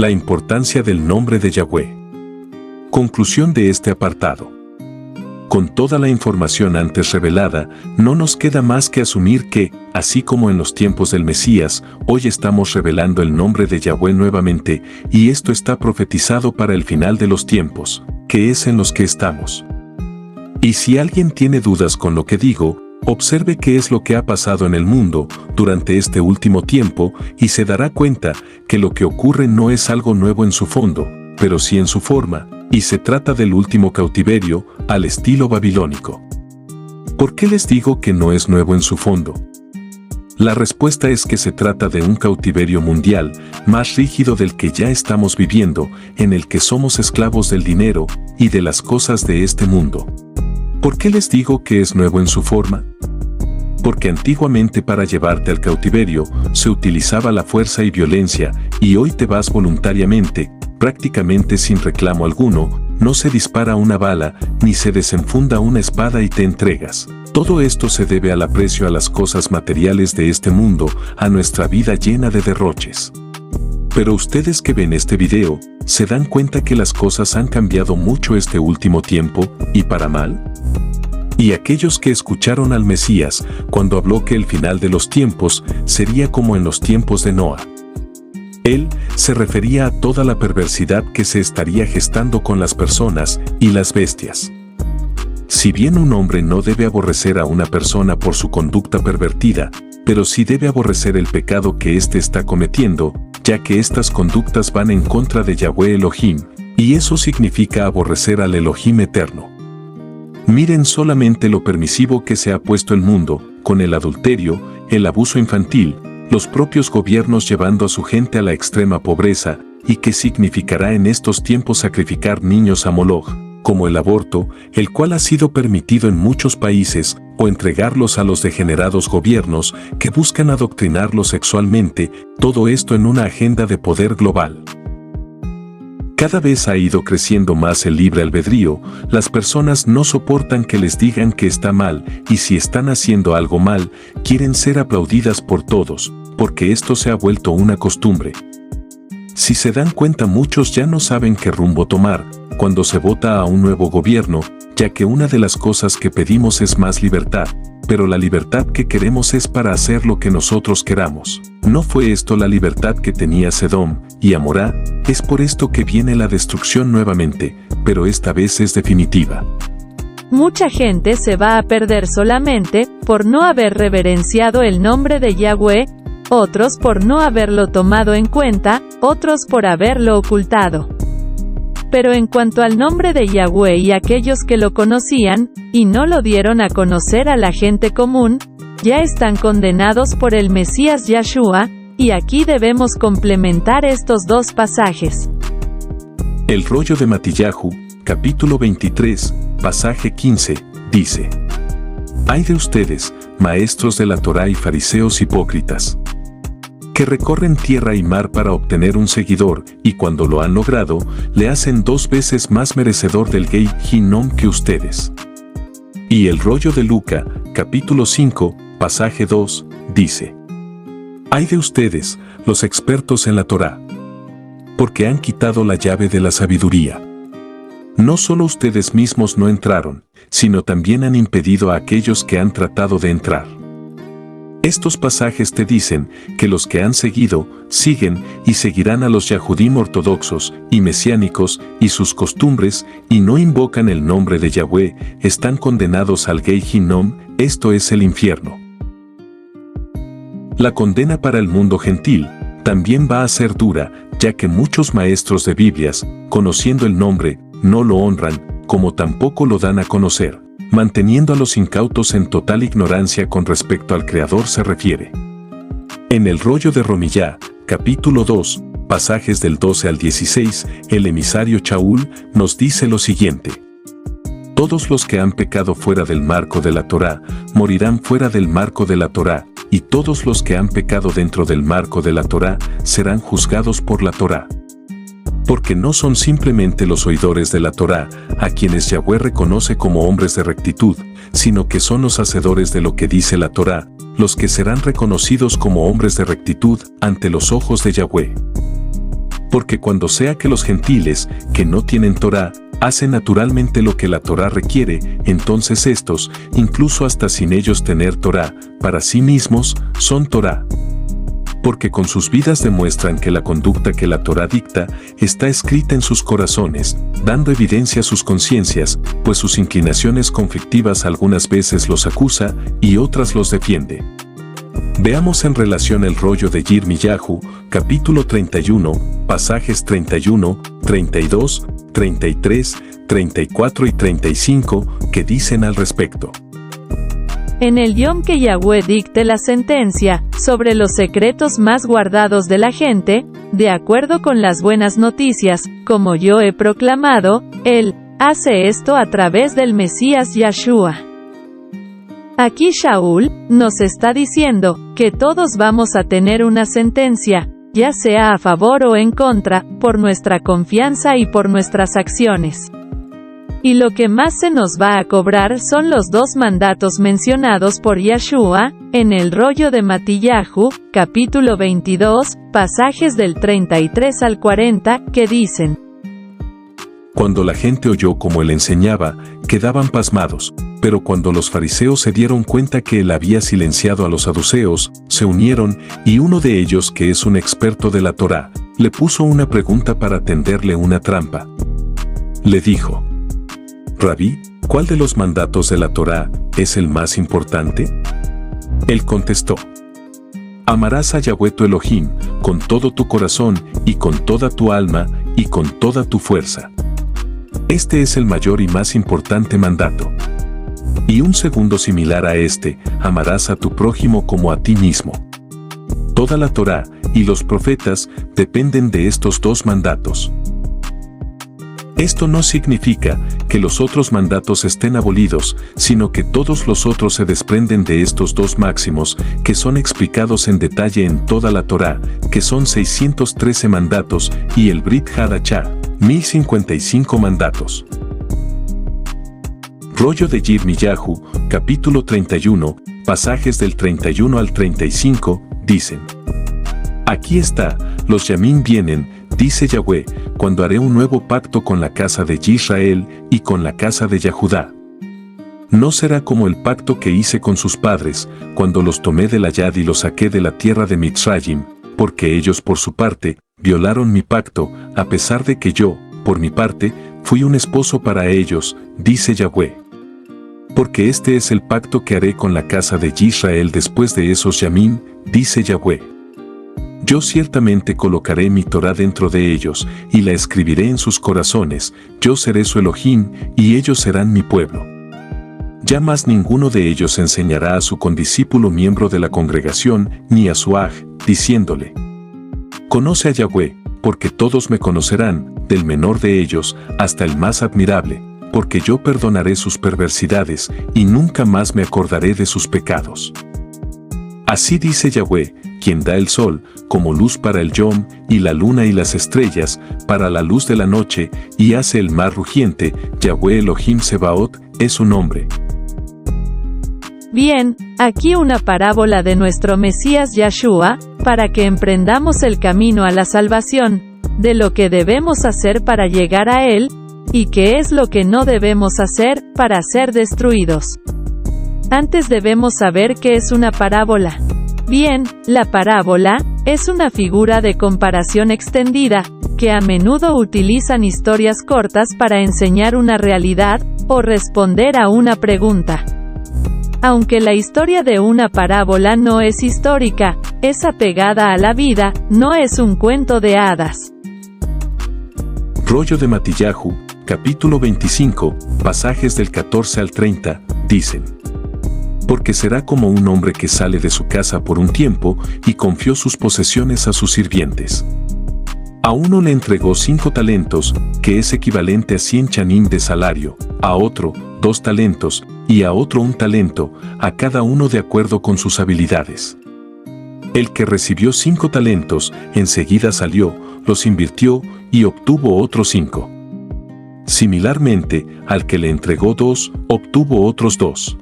La importancia del nombre de Yahweh. Conclusión de este apartado. Con toda la información antes revelada, no nos queda más que asumir que, así como en los tiempos del Mesías, hoy estamos revelando el nombre de Yahweh nuevamente, y esto está profetizado para el final de los tiempos, que es en los que estamos. Y si alguien tiene dudas con lo que digo, observe qué es lo que ha pasado en el mundo durante este último tiempo y se dará cuenta que lo que ocurre no es algo nuevo en su fondo, pero sí en su forma, y se trata del último cautiverio al estilo babilónico. ¿Por qué les digo que no es nuevo en su fondo? La respuesta es que se trata de un cautiverio mundial más rígido del que ya estamos viviendo, en el que somos esclavos del dinero y de las cosas de este mundo. ¿Por qué les digo que es nuevo en su forma? Porque antiguamente para llevarte al cautiverio se utilizaba la fuerza y violencia, y hoy te vas voluntariamente, prácticamente sin reclamo alguno, no se dispara una bala, ni se desenfunda una espada y te entregas. Todo esto se debe al aprecio a las cosas materiales de este mundo, a nuestra vida llena de derroches. Pero ustedes que ven este video, ¿se dan cuenta que las cosas han cambiado mucho este último tiempo, y para mal? Y aquellos que escucharon al Mesías cuando habló que el final de los tiempos sería como en los tiempos de Noa. Él se refería a toda la perversidad que se estaría gestando con las personas y las bestias. Si bien un hombre no debe aborrecer a una persona por su conducta pervertida, pero sí debe aborrecer el pecado que éste está cometiendo, ya que estas conductas van en contra de Yahweh Elohim, y eso significa aborrecer al Elohim eterno. Miren solamente lo permisivo que se ha puesto el mundo, con el adulterio, el abuso infantil, los propios gobiernos llevando a su gente a la extrema pobreza, y qué significará en estos tiempos sacrificar niños a Moloch, como el aborto, el cual ha sido permitido en muchos países, o entregarlos a los degenerados gobiernos que buscan adoctrinarlos sexualmente, todo esto en una agenda de poder global. Cada vez ha ido creciendo más el libre albedrío, las personas no soportan que les digan que está mal, y si están haciendo algo mal, quieren ser aplaudidas por todos, porque esto se ha vuelto una costumbre. Si se dan cuenta, muchos ya no saben qué rumbo tomar cuando se vota a un nuevo gobierno, ya que una de las cosas que pedimos es más libertad, pero la libertad que queremos es para hacer lo que nosotros queramos. ¿No fue esto la libertad que tenía Sedom y Amorá? Es por esto que viene la destrucción nuevamente, pero esta vez es definitiva. Mucha gente se va a perder solamente por no haber reverenciado el nombre de Yahweh, otros por no haberlo tomado en cuenta, otros por haberlo ocultado. Pero en cuanto al nombre de Yahweh y aquellos que lo conocían, y no lo dieron a conocer a la gente común, ya están condenados por el Mesías Yahshua, y aquí debemos complementar estos dos pasajes. El rollo de Matillahu, capítulo 23, pasaje 15, dice: Ay de ustedes, maestros de la Torá y fariseos hipócritas, que recorren tierra y mar para obtener un seguidor, y cuando lo han logrado, le hacen 2 veces más merecedor del Gei Hinnom que ustedes. Y el rollo de Luca, capítulo 5, pasaje 2, dice: Ay de ustedes, los expertos en la Torá, porque han quitado la llave de la sabiduría. No solo ustedes mismos no entraron, sino también han impedido a aquellos que han tratado de entrar. Estos pasajes te dicen que los que han seguido, siguen y seguirán a los Yahudim ortodoxos y mesiánicos y sus costumbres, y no invocan el nombre de Yahweh, están condenados al Gei Hinnom, esto es el infierno. La condena para el mundo gentil también va a ser dura, ya que muchos maestros de Biblias, conociendo el nombre, no lo honran, como tampoco lo dan a conocer, manteniendo a los incautos en total ignorancia con respecto al Creador se refiere. En el rollo de Romillá, capítulo 2, pasajes del 12 al 16, el emisario Shaul nos dice lo siguiente: Todos los que han pecado fuera del marco de la Torá, morirán fuera del marco de la Torá, y todos los que han pecado dentro del marco de la Torá, serán juzgados por la Torá. Porque no son simplemente los oidores de la Torá, a quienes Yahweh reconoce como hombres de rectitud, sino que son los hacedores de lo que dice la Torá, los que serán reconocidos como hombres de rectitud ante los ojos de Yahweh. Porque cuando sea que los gentiles, que no tienen Torá, hacen naturalmente lo que la Torá requiere, entonces estos, incluso hasta sin ellos tener Torá, para sí mismos, son Torá. Porque con sus vidas demuestran que la conducta que la Torá dicta está escrita en sus corazones, dando evidencia a sus conciencias, pues sus inclinaciones conflictivas algunas veces los acusa y otras los defiende. Veamos en relación el rollo de Yirmiyahu, capítulo 31, pasajes 31, 32, 33, 34 y 35, que dicen al respecto. En el Yom que Yahweh dicte la sentencia sobre los secretos más guardados de la gente, de acuerdo con las buenas noticias, como yo he proclamado, Él hace esto a través del Mesías Yahshua. Aquí Shaul nos está diciendo que todos vamos a tener una sentencia, ya sea a favor o en contra, por nuestra confianza y por nuestras acciones. Y lo que más se nos va a cobrar son los dos mandatos mencionados por Yahshua, en el rollo de Matillahu, capítulo 22, pasajes del 33 al 40, que dicen: Cuando la gente oyó cómo él enseñaba, quedaban pasmados, pero cuando los fariseos se dieron cuenta que él había silenciado a los saduceos, se unieron, y uno de ellos, que es un experto de la Torá, le puso una pregunta para tenderle una trampa. Le dijo: Rabí, ¿cuál de los mandatos de la Torá es el más importante? Él contestó: Amarás a Yahweh tu Elohim con todo tu corazón y con toda tu alma y con toda tu fuerza. Este es el mayor y más importante mandato. Y un segundo similar a este: amarás a tu prójimo como a ti mismo. Toda la Torá y los profetas dependen de estos dos mandatos. Esto no significa que los otros mandatos estén abolidos, sino que todos los otros se desprenden de estos dos máximos, que son explicados en detalle en toda la Torá, que son 613 mandatos, y el Brit Hadachá, 1055 mandatos. Rollo de Yirmiyahu, capítulo 31, pasajes del 31 al 35, dicen: Aquí está, los Yamín vienen, dice Yahweh, cuando haré un nuevo pacto con la casa de Israel y con la casa de Yahudá. No será como el pacto que hice con sus padres, cuando los tomé de la Yad y los saqué de la tierra de Mitzrayim, porque ellos por su parte violaron mi pacto, a pesar de que yo, por mi parte, fui un esposo para ellos, dice Yahweh. Porque este es el pacto que haré con la casa de Israel después de esos Yamín, dice Yahweh. Yo ciertamente colocaré mi Torá dentro de ellos, y la escribiré en sus corazones, yo seré su Elohim, y ellos serán mi pueblo. Ya más ninguno de ellos enseñará a su condiscípulo miembro de la congregación, ni a su aj, diciéndole: Conoce a Yahweh, porque todos me conocerán, del menor de ellos, hasta el más admirable, porque yo perdonaré sus perversidades, y nunca más me acordaré de sus pecados. Así dice Yahweh, quien da el sol, como luz para el yom, y la luna y las estrellas, para la luz de la noche, y hace el mar rugiente, Yahweh Elohim Sebaot, es su nombre. Bien, aquí una parábola de nuestro Mesías Yahshua, para que emprendamos el camino a la salvación, de lo que debemos hacer para llegar a Él, y qué es lo que no debemos hacer, para ser destruidos. Antes debemos saber qué es una parábola. Bien, la parábola es una figura de comparación extendida, que a menudo utilizan historias cortas para enseñar una realidad, o responder a una pregunta. Aunque la historia de una parábola no es histórica, es apegada a la vida, no es un cuento de hadas. Rollo de Matillahu, capítulo 25, pasajes del 14 al 30, dicen: Porque será como un hombre que sale de su casa por un tiempo, y confió sus posesiones a sus sirvientes. A uno le entregó 5 talentos, que es equivalente a 100 chanim de salario, a otro, 2 talentos, y a otro 1 talento, a cada uno de acuerdo con sus habilidades. El que recibió 5 talentos, enseguida salió, los invirtió, y obtuvo otros 5. Similarmente, al que le entregó 2, obtuvo otros 2.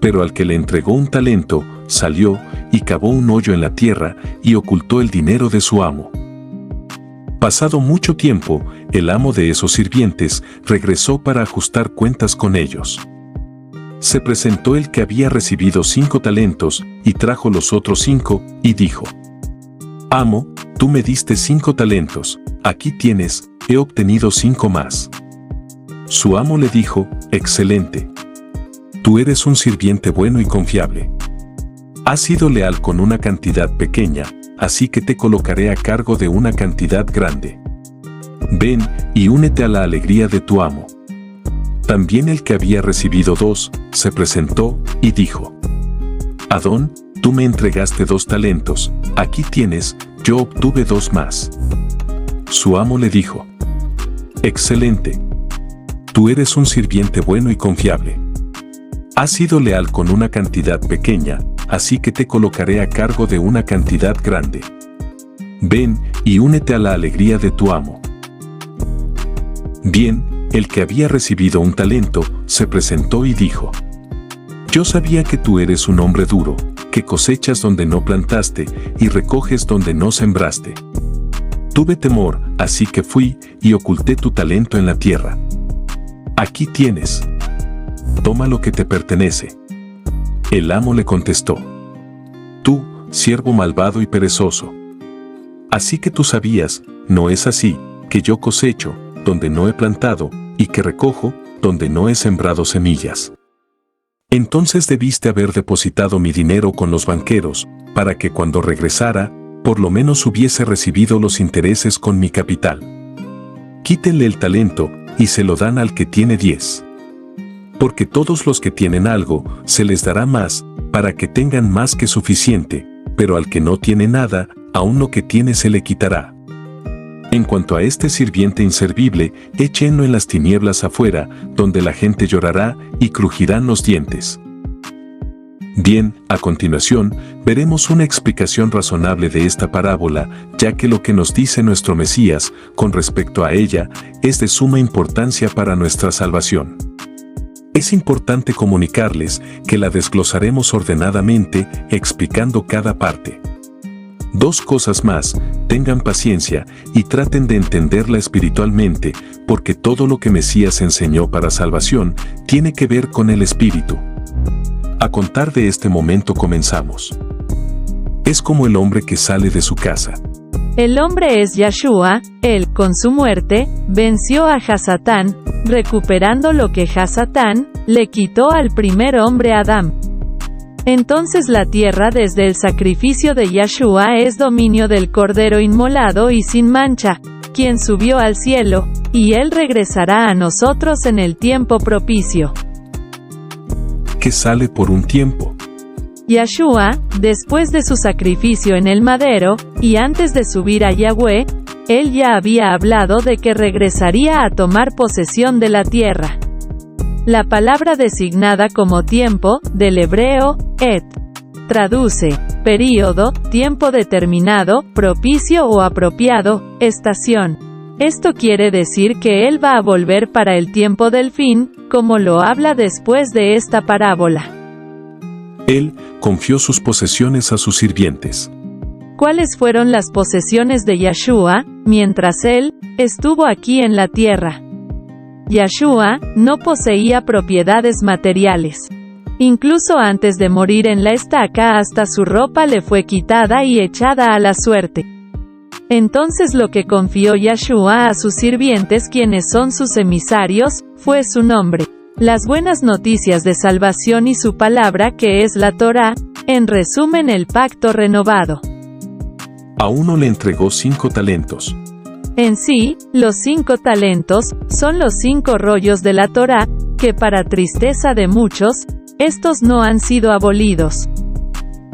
Pero al que le entregó 1 talento, salió, y cavó un hoyo en la tierra, y ocultó el dinero de su amo. Pasado mucho tiempo, el amo de esos sirvientes regresó para ajustar cuentas con ellos. Se presentó el que había recibido 5 talentos, y trajo los otros 5, y dijo: Amo, tú me diste 5 talentos, aquí tienes, he obtenido 5 más. Su amo le dijo: Excelente. Tú eres un sirviente bueno y confiable. Has sido leal con una cantidad pequeña, así que te colocaré a cargo de una cantidad grande. Ven y únete a la alegría de tu amo. También el que había recibido 2, se presentó y dijo: Adón, tú me entregaste 2 talentos, aquí tienes, yo obtuve 2 más. Su amo le dijo: Excelente. Tú eres un sirviente bueno y confiable. Has sido leal con una cantidad pequeña, así que te colocaré a cargo de una cantidad grande. Ven y únete a la alegría de tu amo. Bien, el que había recibido un talento, se presentó y dijo: Yo sabía que tú eres un hombre duro, que cosechas donde no plantaste y recoges donde no sembraste. Tuve temor, así que fui y oculté tu talento en la tierra. Aquí tienes. Toma lo que te pertenece. El amo le contestó: Tú, siervo malvado y perezoso. Así que tú sabías, ¿no es así, que yo cosecho donde no he plantado, y que recojo donde no he sembrado semillas? Entonces debiste haber depositado mi dinero con los banqueros, para que cuando regresara, por lo menos hubiese recibido los intereses con mi capital. Quítenle el talento, y se lo dan al que tiene 10. Porque todos los que tienen algo, se les dará más, para que tengan más que suficiente, pero al que no tiene nada, aún lo que tiene se le quitará. En cuanto a este sirviente inservible, échenlo en las tinieblas afuera, donde la gente llorará y crujirán los dientes. Bien, a continuación, veremos una explicación razonable de esta parábola, ya que lo que nos dice nuestro Mesías, con respecto a ella, es de suma importancia para nuestra salvación. Es importante comunicarles que la desglosaremos ordenadamente, explicando cada parte. 2 cosas más: tengan paciencia y traten de entenderla espiritualmente, porque todo lo que Mesías enseñó para salvación tiene que ver con el espíritu. A contar de este momento comenzamos. Es como el hombre que sale de su casa. El hombre es Yahshua, él, con su muerte, venció a Hasatán, recuperando lo que Hasatán le quitó al primer hombre Adán. Entonces la tierra desde el sacrificio de Yahshua es dominio del Cordero inmolado y sin mancha, quien subió al cielo, y él regresará a nosotros en el tiempo propicio. Que sale por un tiempo. Yahshua, después de su sacrificio en el madero, y antes de subir a Yahweh, él ya había hablado de que regresaría a tomar posesión de la tierra. La palabra designada como tiempo, del hebreo, et, traduce, período, tiempo determinado, propicio o apropiado, estación. Esto quiere decir que él va a volver para el tiempo del fin, como lo habla después de esta parábola. Él confió sus posesiones a sus sirvientes. ¿Cuáles fueron las posesiones de Yahshua, mientras él estuvo aquí en la tierra? Yahshua no poseía propiedades materiales. Incluso antes de morir en la estaca, hasta su ropa le fue quitada y echada a la suerte. Entonces lo que confió Yahshua a sus sirvientes, quienes son sus emisarios, fue su nombre, las buenas noticias de salvación y su palabra, que es la Torá, en resumen el pacto renovado. A uno le entregó 5 talentos. En sí, los 5 talentos son los 5 rollos de la Torá, que para tristeza de muchos, estos no han sido abolidos.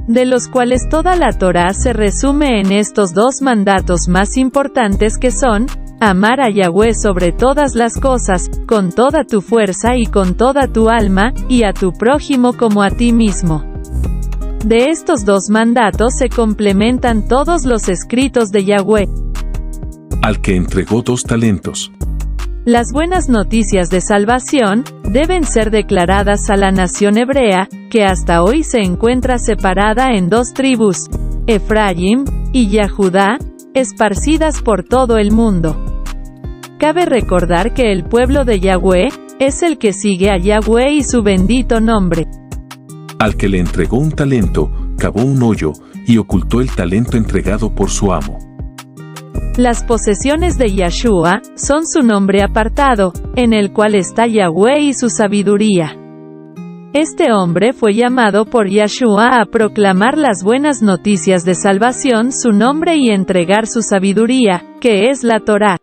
De los cuales toda la Torá se resume en estos 2 mandatos más importantes, que son: amar a Yahweh sobre todas las cosas, con toda tu fuerza y con toda tu alma, y a tu prójimo como a ti mismo. De estos 2 mandatos se complementan todos los escritos de Yahweh. Al que entregó 2 talentos. Las buenas noticias de salvación deben ser declaradas a la nación hebrea, que hasta hoy se encuentra separada en 2 tribus, Efraín y Yahudá, esparcidas por todo el mundo. Cabe recordar que el pueblo de Yahweh es el que sigue a Yahweh y su bendito nombre. Al que le entregó un talento, cavó un hoyo, y ocultó el talento entregado por su amo. Las posesiones de Yahshua son su nombre apartado, en el cual está Yahweh y su sabiduría. Este hombre fue llamado por Yahshua a proclamar las buenas noticias de salvación, su nombre y entregar su sabiduría, que es la Torá.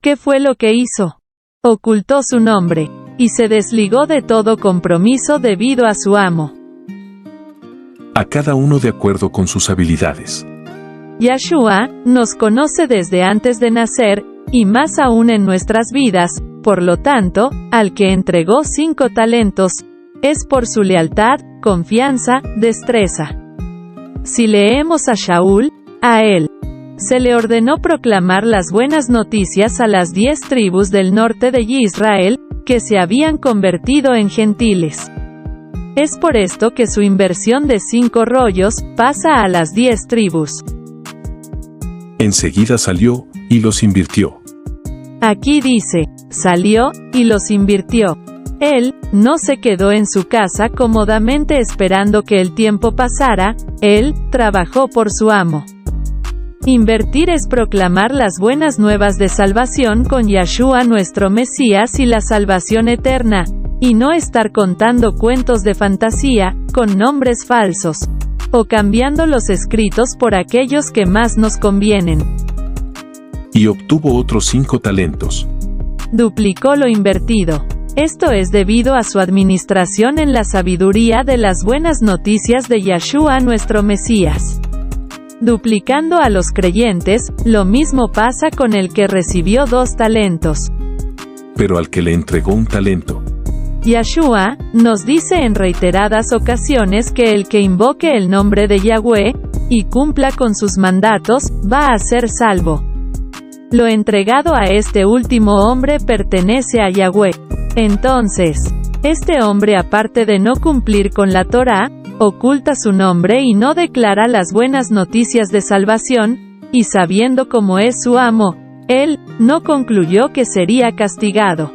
¿Qué fue lo que hizo? Ocultó su nombre, y se desligó de todo compromiso debido a su amo. A cada uno de acuerdo con sus habilidades. Yahshua nos conoce desde antes de nacer, y más aún en nuestras vidas, por lo tanto, al que entregó 5 talentos, es por su lealtad, confianza, destreza. Si leemos a Shaul, a él se le ordenó proclamar las buenas noticias a las 10 tribus del norte de Israel, que se habían convertido en gentiles. Es por esto que su inversión de 5 rollos pasa a las 10 tribus. Enseguida salió, y los invirtió. Aquí dice, salió, y los invirtió. Él no se quedó en su casa cómodamente esperando que el tiempo pasara, él trabajó por su amo. Invertir es proclamar las buenas nuevas de salvación con Yahshua nuestro Mesías y la salvación eterna, y no estar contando cuentos de fantasía, con nombres falsos, o cambiando los escritos por aquellos que más nos convienen. Y obtuvo otros 5 talentos. Duplicó lo invertido. Esto es debido a su administración en la sabiduría de las buenas noticias de Yahshua nuestro Mesías. Duplicando a los creyentes, lo mismo pasa con el que recibió 2 talentos. Pero al que le entregó un talento, Yahshua nos dice en reiteradas ocasiones que el que invoque el nombre de Yahweh, y cumpla con sus mandatos, va a ser salvo. Lo entregado a este último hombre pertenece a Yahweh. Entonces, este hombre, aparte de no cumplir con la Torá, oculta su nombre y no declara las buenas noticias de salvación, y sabiendo cómo es su amo, él no concluyó que sería castigado.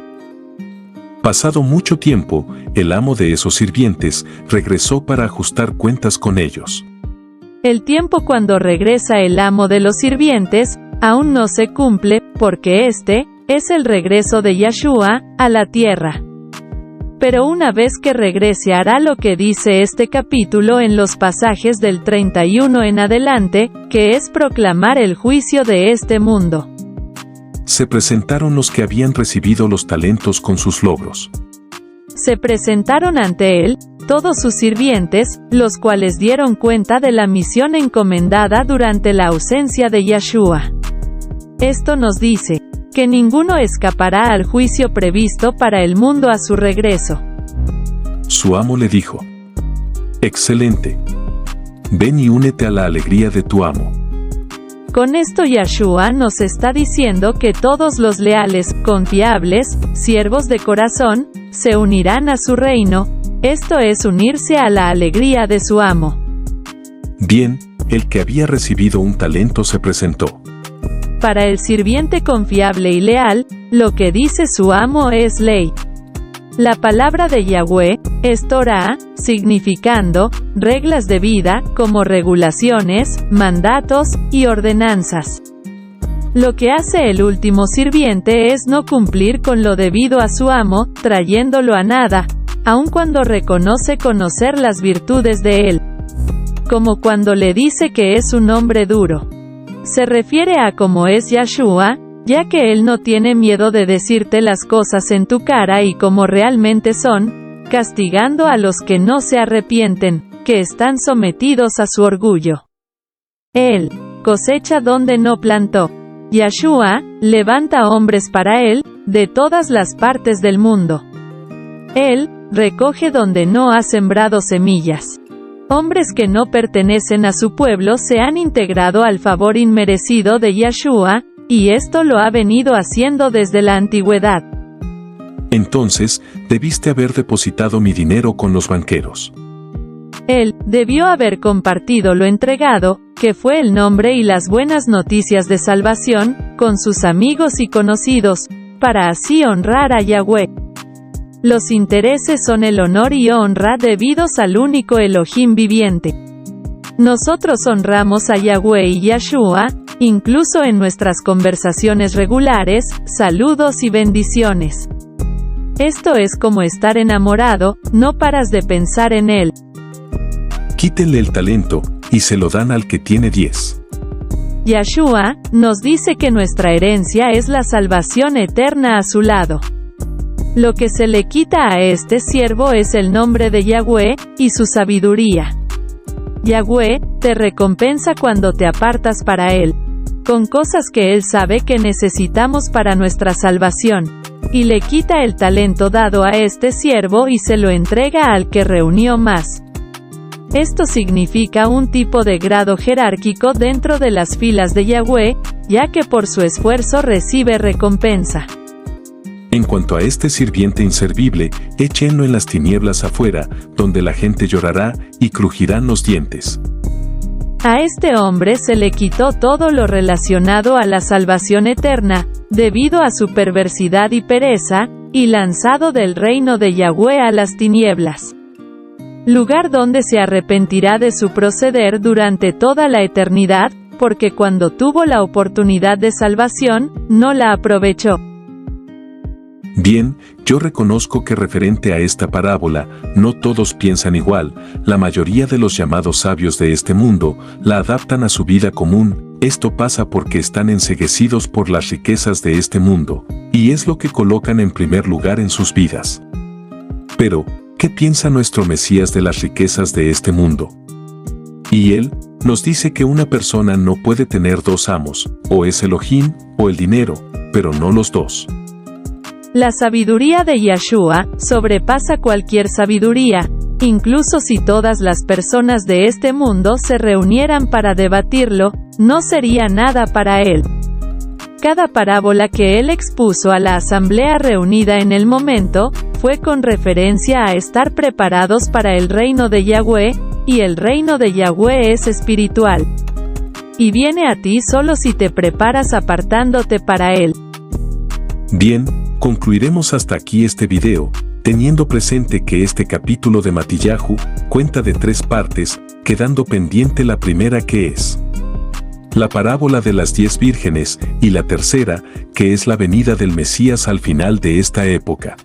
Pasado mucho tiempo, el amo de esos sirvientes regresó para ajustar cuentas con ellos. El tiempo cuando regresa el amo de los sirvientes, aún no se cumple, porque este es el regreso de Yahshua a la tierra. Pero una vez que regrese hará lo que dice este capítulo en los pasajes del 31 en adelante, que es proclamar el juicio de este mundo. Se presentaron los que habían recibido los talentos con sus logros. Se presentaron ante él todos sus sirvientes, los cuales dieron cuenta de la misión encomendada durante la ausencia de Yahshua. Esto nos dice que ninguno escapará al juicio previsto para el mundo a su regreso. Su amo le dijo: excelente. Ven y únete a la alegría de tu amo. Con esto Yahshua nos está diciendo que todos los leales, confiables, siervos de corazón, se unirán a su reino, esto es unirse a la alegría de su amo. Bien, el que había recibido un talento se presentó. Para el sirviente confiable y leal, lo que dice su amo es ley. La palabra de Yahweh es Torá, significando reglas de vida, como regulaciones, mandatos y ordenanzas. Lo que hace el último sirviente es no cumplir con lo debido a su amo, trayéndolo a nada, aun cuando reconoce conocer las virtudes de él. Como cuando le dice que es un hombre duro. Se refiere a cómo es Yahshua, ya que él no tiene miedo de decirte las cosas en tu cara y como realmente son, castigando a los que no se arrepienten, que están sometidos a su orgullo. Él cosecha donde no plantó. Yahshua levanta hombres para él, de todas las partes del mundo. Él recoge donde no ha sembrado semillas. Hombres que no pertenecen a su pueblo se han integrado al favor inmerecido de Yahshua, y esto lo ha venido haciendo desde la antigüedad. Entonces, debiste haber depositado mi dinero con los banqueros. Él debió haber compartido lo entregado, que fue el nombre y las buenas noticias de salvación, con sus amigos y conocidos, para así honrar a Yahweh. Los intereses son el honor y honra debidos al único Elohim viviente. Nosotros honramos a Yahweh y Yahshua, incluso en nuestras conversaciones regulares, saludos y bendiciones. Esto es como estar enamorado, no paras de pensar en él. Quítenle el talento, y se lo dan al que tiene 10. Yahshua nos dice que nuestra herencia es la salvación eterna a su lado. Lo que se le quita a este siervo es el nombre de Yahweh, y su sabiduría. Yahweh te recompensa cuando te apartas para Él, con cosas que Él sabe que necesitamos para nuestra salvación, y le quita el talento dado a este siervo y se lo entrega al que reunió más. Esto significa un tipo de grado jerárquico dentro de las filas de Yahweh, ya que por su esfuerzo recibe recompensa. En cuanto a este sirviente inservible, échenlo en las tinieblas afuera, donde la gente llorará y crujirán los dientes. A este hombre se le quitó todo lo relacionado a la salvación eterna, debido a su perversidad y pereza, y lanzado del reino de Yahweh a las tinieblas. Lugar donde se arrepentirá de su proceder durante toda la eternidad, porque cuando tuvo la oportunidad de salvación, no la aprovechó. Bien, yo reconozco que referente a esta parábola, no todos piensan igual, la mayoría de los llamados sabios de este mundo, la adaptan a su vida común, esto pasa porque están enceguecidos por las riquezas de este mundo, y es lo que colocan en primer lugar en sus vidas. Pero, ¿qué piensa nuestro Mesías de las riquezas de este mundo? Y él nos dice que una persona no puede tener dos amos, o es Elohim, o el dinero, pero no los dos. La sabiduría de Yahshua sobrepasa cualquier sabiduría, incluso si todas las personas de este mundo se reunieran para debatirlo, no sería nada para él. Cada parábola que él expuso a la asamblea reunida en el momento, fue con referencia a estar preparados para el reino de Yahweh, y el reino de Yahweh es espiritual. Y viene a ti solo si te preparas apartándote para él. Bien, concluiremos hasta aquí este video, teniendo presente que este capítulo de Matillahu cuenta de 3 partes, quedando pendiente la primera que es la parábola de las 10 vírgenes, y la tercera, que es la venida del Mesías al final de esta época.